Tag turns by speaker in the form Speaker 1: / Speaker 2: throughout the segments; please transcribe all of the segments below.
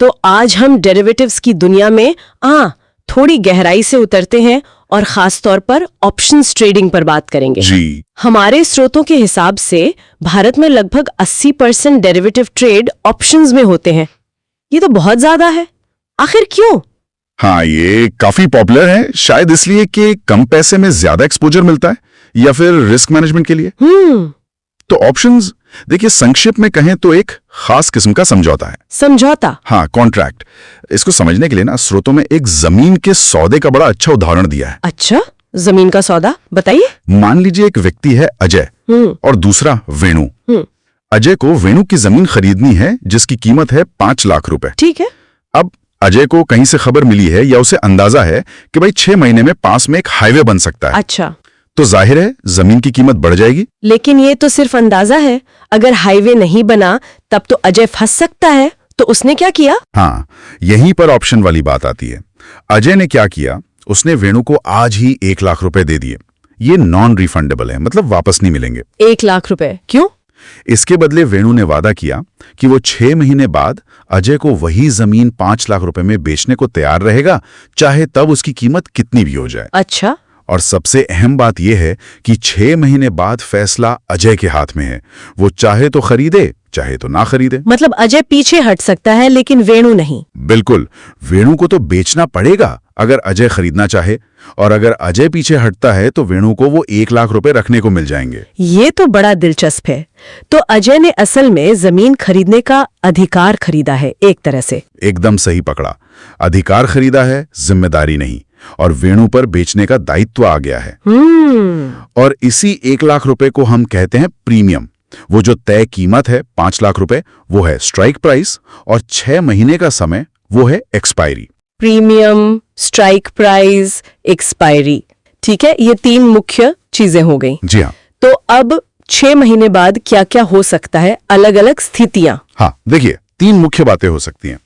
Speaker 1: तो आज हम डेरिवेटिव्स की दुनिया में थोड़ी गहराई से उतरते हैं और खास तौर पर ऑप्शंस ट्रेडिंग पर बात करेंगे।
Speaker 2: जी।
Speaker 1: हमारे स्रोतों के हिसाब से भारत में लगभग 80% डेरिवेटिव ट्रेड ऑप्शंस में होते हैं। ये तो बहुत ज्यादा है, आखिर क्यों?
Speaker 2: हाँ, ये काफी पॉपुलर है, शायद इसलिए कि कम पैसे में ज्यादा एक्सपोजर मिलता है या फिर रिस्क मैनेजमेंट के लिए। तो ऑप्शंस देखिए, संक्षिप्त में कहें तो एक खास किस्म का समझौता है।
Speaker 1: समझौता?
Speaker 2: हाँ, कॉन्ट्रैक्ट। इसको समझने के लिए ना स्रोतों में एक जमीन के सौदे का बड़ा अच्छा उदाहरण दिया है।
Speaker 1: अच्छा, जमीन का सौदा बताइए।
Speaker 2: मान लीजिए एक व्यक्ति है अजय और दूसरा वेणु। अजय को वेणु की जमीन खरीदनी है जिसकी कीमत है 5 लाख रुपए।
Speaker 1: ठीक है।
Speaker 2: अब अजय को कहीं से खबर मिली है या उसे अंदाजा है कि भाई 6 महीने में पास में एक हाईवे बन सकता है।
Speaker 1: अच्छा।
Speaker 2: तो जाहिर है जमीन की कीमत बढ़ जाएगी।
Speaker 1: लेकिन ये तो सिर्फ अंदाजा है, अगर हाईवे नहीं बना तब तो अजय फंस सकता है। तो उसने क्या किया?
Speaker 2: हाँ, यहीं पर ऑप्शन वाली बात आती है। अजय ने क्या किया, उसने वेणु को आज ही 1 लाख रुपए दे दिए। ये नॉन रिफंडेबल है, मतलब वापस नहीं मिलेंगे।
Speaker 1: 1 लाख रुपए? क्यों?
Speaker 2: इसके बदले वेणु ने वादा किया कि वो 6 महीने बाद अजय को वही जमीन 5 लाख रुपए में बेचने को तैयार रहेगा, चाहे तब उसकी कीमत कितनी भी हो जाए।
Speaker 1: अच्छा।
Speaker 2: और सबसे अहम बात यह है कि 6 महीने बाद फैसला अजय के हाथ में है। वो चाहे तो खरीदे, चाहे तो ना खरीदे।
Speaker 1: मतलब अजय पीछे हट सकता है लेकिन वेणु नहीं?
Speaker 2: बिल्कुल, वेणु को तो बेचना पड़ेगा अगर अजय खरीदना चाहे, और अगर अजय पीछे हटता है तो वेणु को वो 1 लाख रुपए रखने को मिल जाएंगे।
Speaker 1: ये तो बड़ा दिलचस्प है। तो अजय ने असल में जमीन खरीदने का अधिकार खरीदा है एक तरह से।
Speaker 2: एकदम सही पकड़ा, अधिकार खरीदा है, जिम्मेदारी नहीं। और वेणु पर बेचने का दायित्व आ गया है। और इसी 1 लाख रुपए को हम कहते हैं प्रीमियम। वो जो तय कीमत है 5 लाख रुपए, वो है स्ट्राइक प्राइस, और 6 महीने का समय वो है expiry.
Speaker 1: Premium, strike price, expiry. ठीक है, ये 3 मुख्य चीजें हो गई।
Speaker 2: जी हाँ।
Speaker 1: तो अब 6 महीने बाद क्या क्या हो सकता है, अलग अलग स्थितियां?
Speaker 2: हाँ, देखिए 3 मुख्य बातें हो सकती हैं।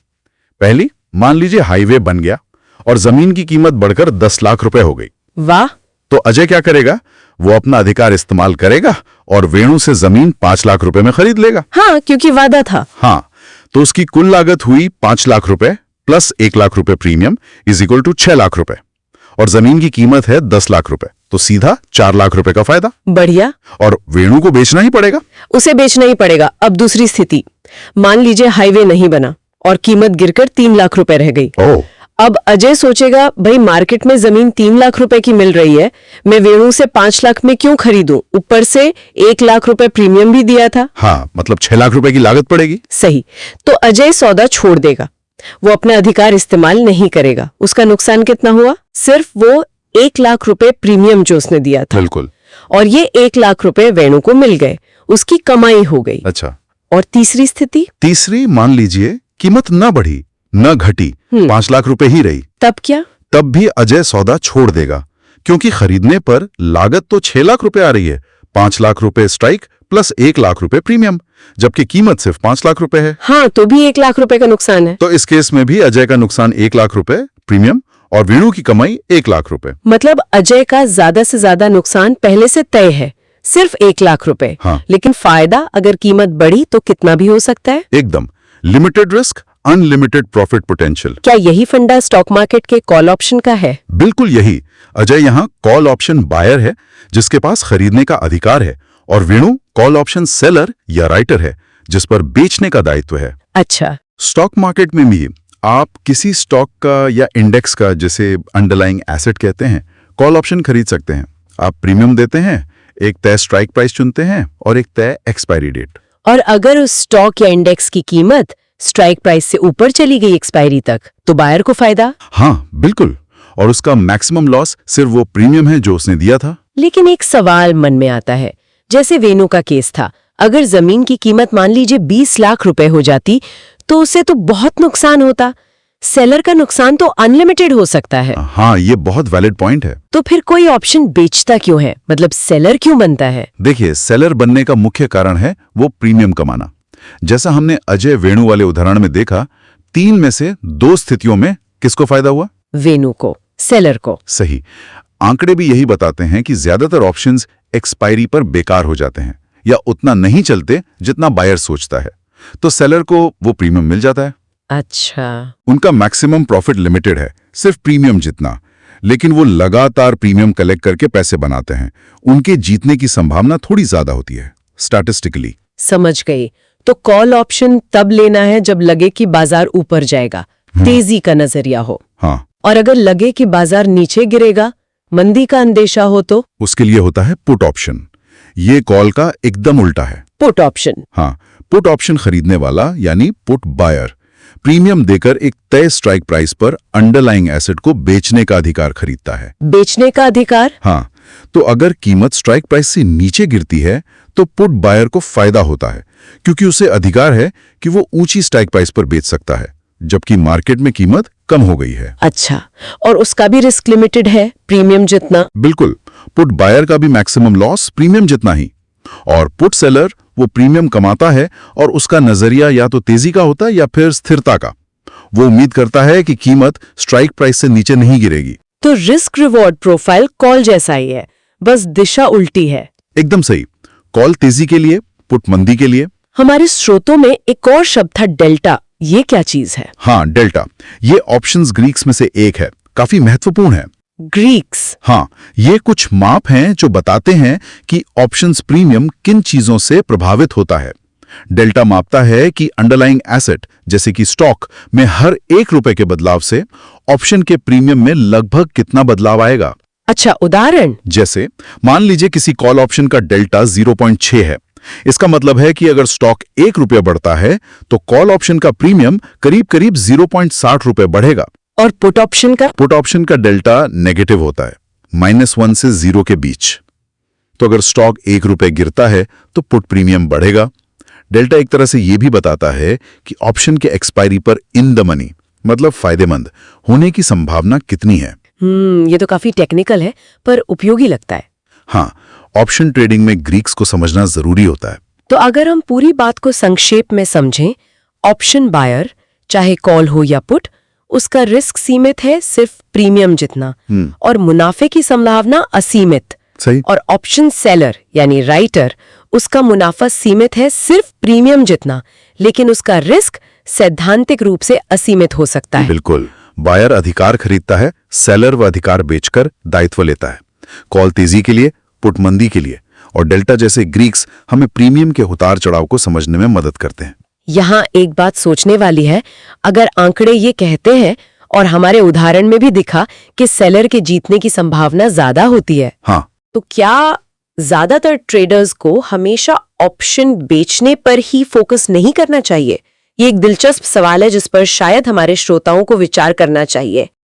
Speaker 2: पहली, मान लीजिए हाईवे बन गया और जमीन की कीमत बढ़कर 10 लाख रुपए हो गई।
Speaker 1: वाह!
Speaker 2: तो अजय क्या करेगा, वो अपना अधिकार इस्तेमाल करेगा और वेणु से जमीन 5 लाख रुपए में खरीद लेगा।
Speaker 1: हाँ, क्योंकि वादा था।
Speaker 2: हाँ, तो उसकी कुल लागत हुई 5 लाख रुपए प्लस 1 लाख रुपए premium is equal to 6 lakh रुपए, और जमीन की कीमत है 10 लाख रुपए, तो सीधा 4 लाख रुपए का फायदा।
Speaker 1: बढ़िया।
Speaker 2: और वेणु को बेचना ही पड़ेगा।
Speaker 1: उसे बेचना ही पड़ेगा। अब दूसरी स्थिति, मान लीजिए हाईवे नहीं बना और कीमत गिरकर 3 लाख रुपए रह गई। अब अजय सोचेगा, भाई मार्केट में जमीन 3 लाख रुपए की मिल रही है, मैं वेणु से 5 लाख में क्यों खरीदूं? ऊपर से 1 लाख रुपए प्रीमियम भी दिया था।
Speaker 2: हाँ, मतलब 6 लाख रुपए की लागत पड़ेगी।
Speaker 1: सही। तो अजय सौदा छोड़ देगा, वो अपना अधिकार इस्तेमाल नहीं करेगा। उसका नुकसान कितना हुआ? सिर्फ वो 1 लाख रुपए प्रीमियम जो उसने दिया था।
Speaker 2: बिल्कुल।
Speaker 1: और ये 1 लाख रुपए वेणु को मिल गए, उसकी कमाई हो गई।
Speaker 2: अच्छा।
Speaker 1: और तीसरी स्थिति?
Speaker 2: तीसरी, मान लीजिए कीमत न बढ़ी न घटी, 5 लाख रुपए ही रही।
Speaker 1: तब क्या?
Speaker 2: तब भी अजय सौदा छोड़ देगा, क्योंकि खरीदने पर लागत तो 6 लाख रुपए आ रही है। 5 लाख रुपए स्ट्राइक प्लस 1 लाख रुपए प्रीमियम, जबकि कीमत सिर्फ 5 लाख रुपए है।
Speaker 1: हाँ, तो भी 1 लाख रुपए का नुकसान है।
Speaker 2: तो इस केस में भी अजय का नुकसान 1 लाख रुपए प्रीमियम और वेणु की कमाई 1 लाख रुपए।
Speaker 1: मतलब अजय का ज्यादा से ज्यादा नुकसान पहले से तय है, सिर्फ 1 लाख रुपए।
Speaker 2: हाँ।
Speaker 1: लेकिन फायदा अगर कीमत बढ़ी तो कितना भी हो सकता है।
Speaker 2: एकदम, limited risk unlimited profit potential.
Speaker 1: क्या यही फंडा स्टॉक मार्केट के कॉल ऑप्शन का है?
Speaker 2: बिल्कुल यही। अजय यहाँ कॉल ऑप्शन बायर है जिसके पास खरीदने का अधिकार है, और वेणु कॉल ऑप्शन सेलर या राइटर है जिस पर बेचने का दायित्व है।
Speaker 1: अच्छा।
Speaker 2: स्टॉक मार्केट में भी आप किसी स्टॉक का या इंडेक्स का, जिसे अंडरलाइंग एसेट कहते हैं, कॉल ऑप्शन खरीद सकते हैं। आप प्रीमियम देते हैं, एक तय स्ट्राइक प्राइस चुनते हैं और एक तय एक्सपायरी डेट।
Speaker 1: और अगर उस स्टॉक या इंडेक्स की कीमत स्ट्राइक प्राइस से ऊपर चली गई एक्सपायरी तक, तो बायर को फायदा?
Speaker 2: हाँ बिल्कुल, और उसका मैक्सिमम लॉस सिर्फ वो प्रीमियम है जो उसने दिया था।
Speaker 1: लेकिन एक सवाल मन में आता है, जैसे वेणु का केस था, अगर जमीन की कीमत मान लीजिए 20 लाख रुपए हो जाती तो उसे तो बहुत नुकसान होता। सेलर का नुकसान तो अनलिमिटेड हो सकता है।
Speaker 2: हाँ, ये बहुत वैलिड पॉइंट है।
Speaker 1: तो फिर कोई ऑप्शन बेचता क्यों है, मतलब सेलर क्यों बनता है?
Speaker 2: देखिए, सेलर बनने का मुख्य कारण है वो प्रीमियम कमाना। जैसा हमने अजय वेणु वाले उदाहरण में देखा, 3 में से 2 स्थितियों में किसको फायदा हुआ?
Speaker 1: वेणु को, सेलर को।
Speaker 2: सही। आंकड़े भी यही बताते हैं कि ज्यादातर ऑप्शंस एक्सपायरी पर बेकार हो जाते हैं या उतना नहीं चलते जितना बायर सोचता है, तो सेलर को वो प्रीमियम मिल जाता है।
Speaker 1: अच्छा,
Speaker 2: उनका मैक्सिमम प्रॉफिट लिमिटेड है, सिर्फ प्रीमियम जितना, लेकिन वो लगातार प्रीमियम कलेक्ट करके पैसे बनाते हैं। उनके जीतने की संभावना थोड़ी ज्यादा होती है स्टैटिस्टिकली।
Speaker 1: समझ गई। तो कॉल ऑप्शन तब लेना है जब लगे कि बाजार ऊपर जाएगा, तेजी का नजरिया हो।
Speaker 2: हाँ,
Speaker 1: और अगर लगे कि बाजार नीचे गिरेगा, मंदी का अंदेशा हो तो
Speaker 2: उसके लिए होता है पुट ऑप्शन। ये कॉल का एकदम उल्टा है।
Speaker 1: Put option.
Speaker 2: हाँ, पुट ऑप्शन खरीदने वाला यानी पुट बायर प्रीमियम देकर एक तय स्ट्राइक प्राइस पर अंडरलाइंग एसेट को बेचने का अधिकार खरीदता है।
Speaker 1: बेचने का अधिकार?
Speaker 2: हाँ, तो अगर कीमत स्ट्राइक प्राइस से नीचे गिरती है तो पुट बायर को फायदा होता है, क्योंकि उसे अधिकार है कि वो ऊंची स्ट्राइक प्राइस पर बेच सकता है, जबकि मार्केट में कीमत कम हो गई है।
Speaker 1: अच्छा, और उसका भी रिस्क लिमिटेड है, प्रीमियम जितना?
Speaker 2: बिल्कुल, पुट बायर का भी मैक्सिमम लॉस प्रीमियम जितना ही। और पुट सेलर वो प्रीमियम कमाता है और उसका नजरिया या तो तेजी का होता है या फिर स्थिरता का। वो उम्मीद करता है कि कीमत स्ट्राइक प्राइस से नीचे नहीं गिरेगी।
Speaker 1: तो रिस्क रिवॉर्ड प्रोफाइल कॉल जैसा ही है, बस दिशा उल्टी है।
Speaker 2: एकदम सही। कॉल तेजी के लिए, पुट मंदी के लिए।
Speaker 1: हमारे स्रोतों में एक और शब्द था, डेल्टा। ये क्या चीज है?
Speaker 2: हाँ, डेल्टा। ये ऑप्शंस ग्रीक्स में से एक है, काफी महत्वपूर्ण है।
Speaker 1: ग्रीक्स?
Speaker 2: हाँ, ये कुछ माप हैं जो बताते हैं कि ऑप्शंस प्रीमियम किन चीजों से प्रभावित होता है। डेल्टा मापता है कि अंडरलाइंग एसेट जैसे कि स्टॉक में हर ₹1 के बदलाव से ऑप्शन के प्रीमियम में लगभग कितना बदलाव आएगा।
Speaker 1: अच्छा, उदाहरण?
Speaker 2: जैसे मान लीजिए किसी कॉल ऑप्शन का डेल्टा 0.6 है। इसका मतलब है कि अगर स्टॉक ₹1 बढ़ता है तो कॉल ऑप्शन का प्रीमियम करीब करीब 0.60 रुपए बढ़ेगा।
Speaker 1: और पुट ऑप्शन का?
Speaker 2: पुट ऑप्शन का डेल्टा नेगेटिव होता है, -1 से 0 के बीच। तो अगर स्टॉक ₹1 गिरता है तो पुट प्रीमियम बढ़ेगा। डेल्टा एक तरह से यह भी बताता है कि ऑप्शन के एक्सपायरी पर इन द मनी मतलब फायदेमंद होने की संभावना कितनी है।
Speaker 1: ये तो काफी टेक्निकल है पर उपयोगी लगता है।
Speaker 2: हाँ, ऑप्शन ट्रेडिंग में ग्रीक्स को समझना जरूरी होता है।
Speaker 1: तो अगर हम पूरी बात को संक्षेप में समझें, ऑप्शन बायर चाहे कॉल हो या पुट, उसका रिस्क सीमित है सिर्फ प्रीमियम जितना, और मुनाफे की संभावना असीमित।
Speaker 2: सही।
Speaker 1: और ऑप्शन सेलर यानी राइटर, उसका मुनाफा सीमित है सिर्फ प्रीमियम जितना, लेकिन उसका रिस्क सैद्धांतिक रूप से असीमित हो सकता है।
Speaker 2: बिल्कुल। बायर अधिकार खरीदता है, सेलर वह अधिकार बेचकर दायित्व लेता है। कॉल तेजी के लिए, पुट मंदी के लिए, और डेल्टा जैसे ग्रीक्स हमें प्रीमियम के उतार चढ़ाव को समझने में मदद करते हैं।
Speaker 1: यहाँ एक बात सोचने वाली है, अगर आंकड़े ये कहते हैं और हमारे उदाहरण में भी दिखा कि सेलर के जीतने की संभावना ज्यादा होती है,
Speaker 2: हाँ,
Speaker 1: तो क्या ज्यादातर ट्रेडर्स को हमेशा ऑप्शन बेचने पर ही फोकस नहीं करना चाहिए? ये एक दिलचस्प सवाल है जिस पर शायद हमारे श्रोताओं को विचार करना चाहिए।